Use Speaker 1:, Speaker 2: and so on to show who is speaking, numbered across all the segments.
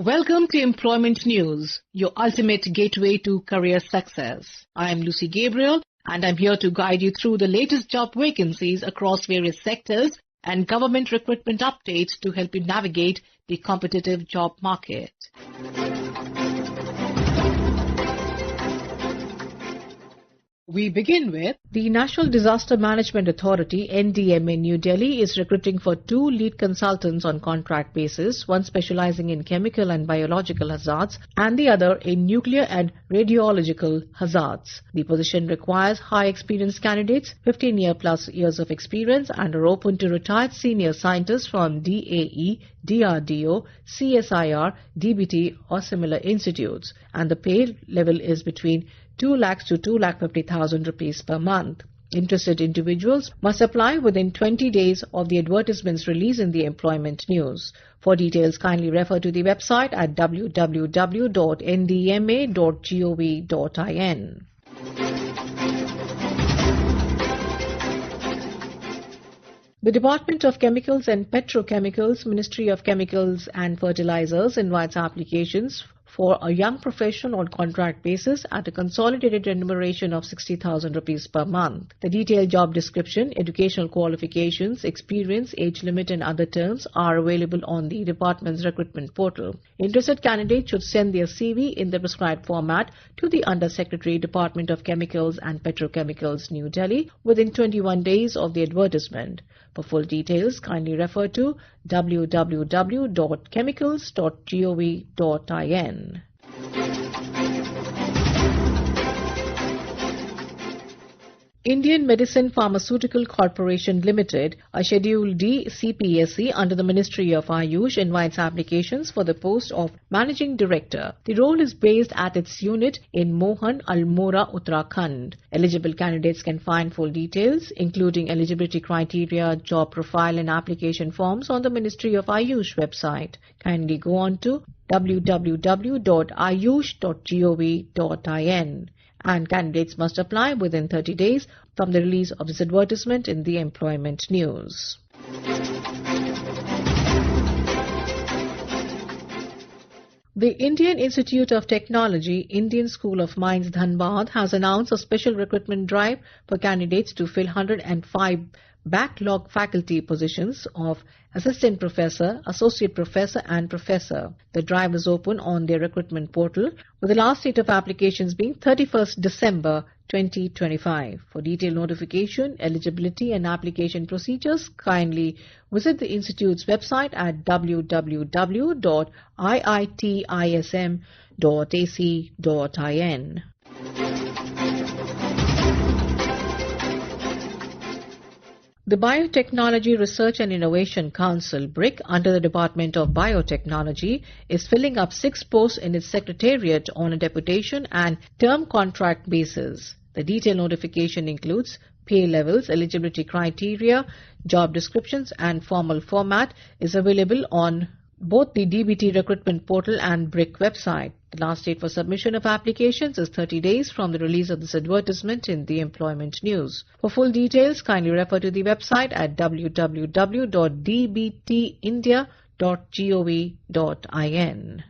Speaker 1: Welcome to Employment News, your ultimate gateway to career success. I am Lucy Gabriel and I'm here to guide you through the latest job vacancies across various sectors and government recruitment updates to help you navigate the competitive job market. We begin with the National Disaster Management Authority, NDMA, New Delhi is recruiting for 2 lead consultants on contract basis, one specializing in chemical and biological hazards and the other in nuclear and radiological hazards. The position requires high experienced candidates, 15+ years of experience, and are open to retired senior scientists from DAE, DRDO, CSIR, DBT or similar institutes, and the pay level is between 2 lakhs to 2,50,000 rupees per month. Interested individuals must apply within 20 days of the advertisement's release in the Employment News. For details, kindly refer to the website at www.ndma.gov.in. The Department of Chemicals and Petrochemicals, Ministry of Chemicals and Fertilizers invites applications for a young professional on contract basis at a consolidated remuneration of 60,000 rupees per month. The detailed job description, educational qualifications, experience, age limit and other terms are available on the department's recruitment portal. Interested candidates should send their CV in the prescribed format to the Under Secretary, Department of Chemicals and Petrochemicals, New Delhi within 21 days of the advertisement. For full details, kindly refer to www.chemicals.gov.in. Indian Medicine Pharmaceutical Corporation Limited, a Schedule D CPSE under the Ministry of Ayush, invites applications for the post of Managing Director. The role is based at its unit in Mohan, Almora, Uttarakhand. Eligible candidates can find full details, including eligibility criteria, job profile and application forms on the Ministry of Ayush website. Kindly go on to www.ayush.gov.in. and candidates must apply within 30 days from the release of this advertisement in the Employment News. The Indian Institute of Technology, Indian School of Mines, Dhanbad has announced a special recruitment drive for candidates to fill 105 backlog faculty positions of assistant professor, associate professor and professor. The drive is open on their recruitment portal with the last date of applications being 31st December 2025. For detailed notification, eligibility and application procedures, kindly visit the Institute's website at www.iitism.ac.in. The Biotechnology Research and Innovation Council, BRIC, under the Department of Biotechnology, is filling up 6 posts in its secretariat on a deputation and term contract basis. The detailed notification includes pay levels, eligibility criteria, job descriptions and formal format is available on both the DBT recruitment portal and BRIC website. The last date for submission of applications is 30 days from the release of this advertisement in the Employment News. For full details, kindly refer to the website at www.dbtindia.gov.in.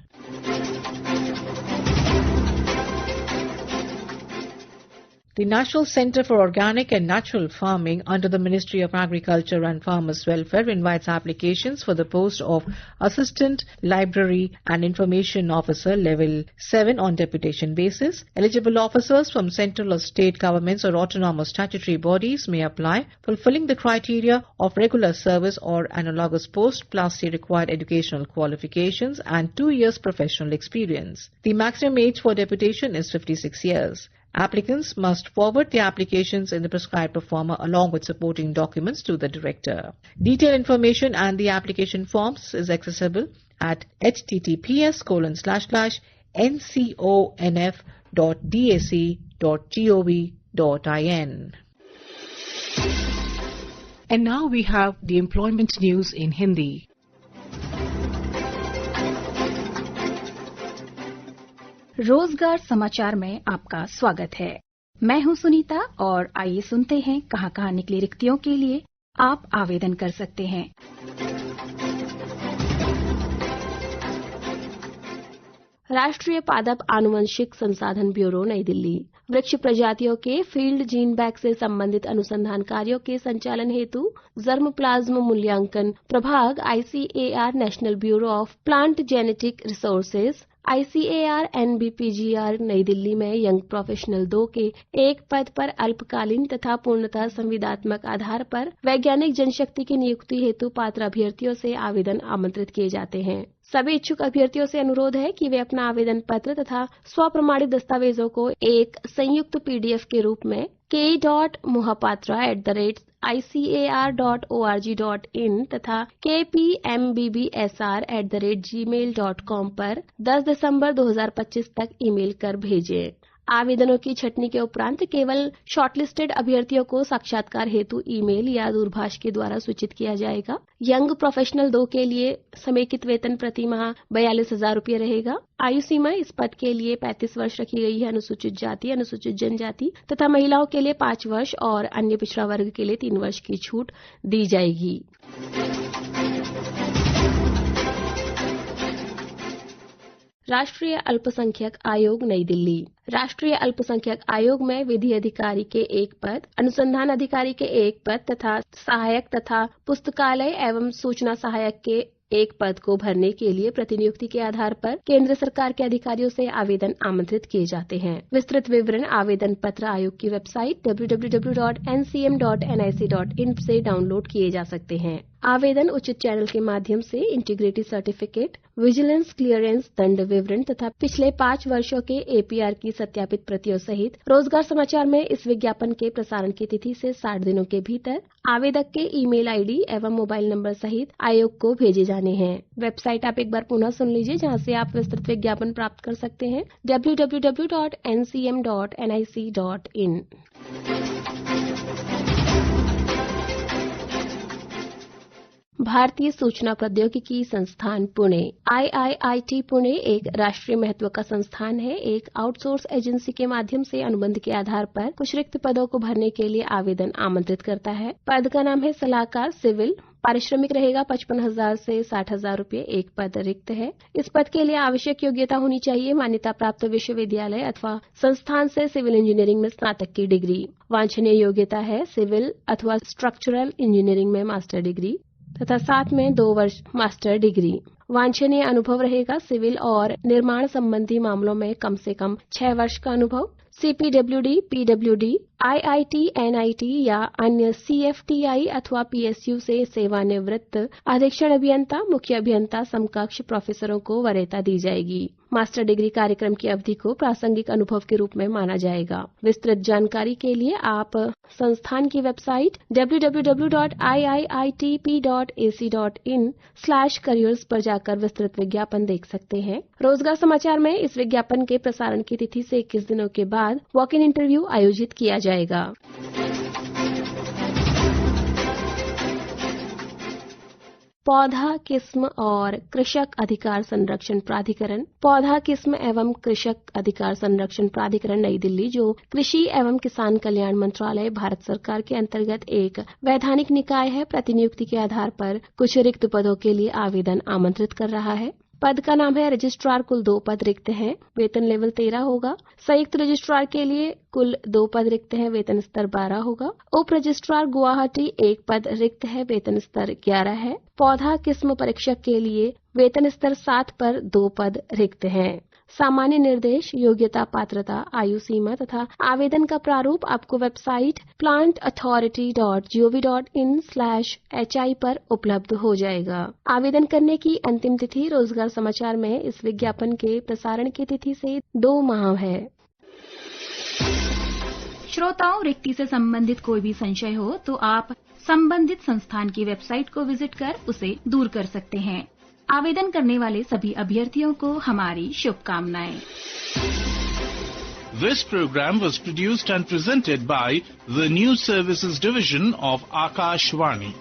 Speaker 1: The National Centre for Organic and Natural Farming under the Ministry of Agriculture and Farmers' Welfare invites applications for the post of Assistant Library and Information Officer Level 7 on deputation basis. Eligible officers from central or state governments or autonomous statutory bodies may apply, fulfilling the criteria of regular service or analogous post plus the required educational qualifications and 2 years professional experience. The maximum age for deputation is 56 years. Applicants must forward the applications in the prescribed format along with supporting documents to the director. Detailed information and the application forms is accessible at https://nconf.dac.gov.in. And now we have the Employment News in Hindi.
Speaker 2: रोजगार समाचार में आपका स्वागत है। मैं हूं सुनीता और आइए सुनते हैं कहां निकली रिक्तियों के लिए आप आवेदन कर सकते हैं।
Speaker 3: राष्ट्रीय पादप आनुवंशिक संसाधन ब्यूरो नई दिल्ली वृक्ष प्रजातियों के फील्ड जीन बैंक से संबंधित अनुसंधान कार्यों के संचालन हेतु जर्मोप्लाज्म मूल्यांकन प्रभाग ICAR national bureau of plant genetic resources ICAR NBPGR नई दिल्ली में यंग प्रोफेशनल 2 के एक पद पर अल्पकालीन तथा पूर्णतः संविदात्मक आधार पर वैज्ञानिक जनशक्ति की नियुक्ति हेतु पात्र अभ्यर्थियों से आवेदन आमंत्रित किए जाते हैं। सभी इच्छुक अभ्यर्थियों से अनुरोध है कि वे अपना आवेदन पत्र तथा स्वप्रमाणित दस्तावेजों को एक संयुक्त PDF के रूप में k.mohapatra@icar.org.in तथा kpmbbsr@gmail.com पर 10 दिसंबर 2025 तक ईमेल कर भेजें। आवेदनों की छंटनी के उपरांत केवल शॉर्टलिस्टेड अभ्यर्थियों को साक्षात्कार हेतु ईमेल या दूरभाष के द्वारा सूचित किया जाएगा। यंग प्रोफेशनल 2 के लिए समेकित वेतन प्रति माह 42,000 रुपये रहेगा। आयु सीमा इस पद के लिए 35 वर्ष रखी गई है। अनुसूचित जाति, अनुसूचित जनजाति तथा महिलाओं के लिए 5 वर्ष और अन्य पिछड़ा वर्ग के लिए 3 वर्ष की छूट दी जाएगी। राष्ट्रीय अल्पसंख्यक आयोग नई दिल्ली राष्ट्रीय अल्पसंख्यक आयोग में विधि अधिकारी के एक पद, अनुसंधान अधिकारी के एक पद तथा सहायक तथा पुस्तकालय एवं सूचना सहायक के एक पद को भरने के लिए प्रतिनियुक्ति के आधार पर केंद्र सरकार के अधिकारियों से आवेदन आमंत्रित किए जाते हैं। विस्तृत विवरण आवेदन पत्र आयोग की वेबसाइट www.ncm.nic.in से डाउनलोड किए जा सकते हैं। आवेदन उचित चैनल के माध्यम से इंटीग्रिटी सर्टिफिकेट, विजिलेंस क्लियरेंस, दंड विवरण तथा पिछले 5 वर्षों के APR की सत्यापित प्रतियों सहित रोजगार समाचार में इस विज्ञापन के प्रसारण की तिथि से 60 दिनों के भीतर आवेदक के ईमेल ID एवं मोबाइल नंबर सहित आयोग को भेजे जाने हैं। वेबसाइट आप एक बार पुनः सुन लीजिए, जहां से आप विस्तृत विज्ञापन प्राप्त कर सकते हैं www.ncm.nic.in। भारतीय सूचना प्रौद्योगिकी संस्थान पुणे IIIT पुणे एक राष्ट्रीय महत्व का संस्थान है। एक आउटसोर्स एजेंसी के माध्यम से अनुबंध के आधार पर कुछ रिक्त पदों को भरने के लिए आवेदन आमंत्रित करता है। पद का नाम है सलाहकार सिविल। पारिश्रमिक रहेगा 55,000 से 60,000 रुपये। एक पद रिक्त है। इस पद के लिए आवश्यक योग्यता होनी चाहिए मान्यता प्राप्त विश्वविद्यालय अथवा संस्थान से सिविल इंजीनियरिंग में स्नातक की डिग्री। वांछनीय योग्यता है सिविल अथवा स्ट्रक्चरल इंजीनियरिंग में मास्टर डिग्री तथा साथ में 2 वर्ष मास्टर डिग्री। वांछनीय अनुभव रहेगा सिविल और निर्माण संबंधी मामलों में कम से कम 6 वर्ष का अनुभव। CPWD, PWD, IIT, NIT या अन्य CFTI अथवा PSU से सेवानिवृत्त अधीक्षण अभियंता, मुख्य अभियंता समकक्ष प्रोफेसरों को वरीयता दी जाएगी। मास्टर डिग्री कार्यक्रम की अवधि को प्रासंगिक अनुभव के रूप में माना जाएगा। विस्तृत जानकारी के लिए आप संस्थान की वेबसाइट www.iiitp.ac.in/careers पर जाकर विस्तृत विज्ञापन देख सकते हैं। रोजगार समाचार में इस विज्ञापन के प्रसारण की तिथि से 21 दिनों के बाद वॉक इन इंटरव्यू आयोजित किया जाएगा। पौधा किस्म और कृषक अधिकार संरक्षण प्राधिकरण पौधा किस्म एवं कृषक अधिकार संरक्षण प्राधिकरण नई दिल्ली, जो कृषि एवं किसान कल्याण मंत्रालय भारत सरकार के अंतर्गत एक वैधानिक निकाय है, प्रतिनियुक्ति के आधार पर कुछ रिक्त पदों के लिए आवेदन आमंत्रित कर रहा है। पद का नाम है रजिस्ट्रार। कुल 2 पद रिक्त हैं। वेतन लेवल 13 होगा। संयुक्त रजिस्ट्रार के लिए कुल 2 पद रिक्त हैं। वेतन स्तर 12 होगा। उप रजिस्ट्रार गुवाहाटी 1 पद रिक्त है। वेतन स्तर 11 है। पौधा किस्म परीक्षक के लिए वेतन स्तर 7 पर 2 पद रिक्त हैं। सामान्य निर्देश, योग्यता, पात्रता, आयु सीमा तथा आवेदन का प्रारूप आपको वेबसाइट plantauthority.gov.in/hi पर उपलब्ध हो जाएगा। आवेदन करने की अंतिम तिथि रोजगार समाचार में इस विज्ञापन के प्रसारण की तिथि से 2 माह है।
Speaker 2: श्रोताओं, रिक्ति से संबंधित कोई भी संशय हो तो आप संबंधित संस्थान की वेबसाइट को विजिट कर उसे दूर कर सकते हैं। आवेदन करने वाले सभी अभ्यर्थियों को हमारी शुभकामनाएं।
Speaker 4: This program was produced and presented by the News Services Division of Akashvani.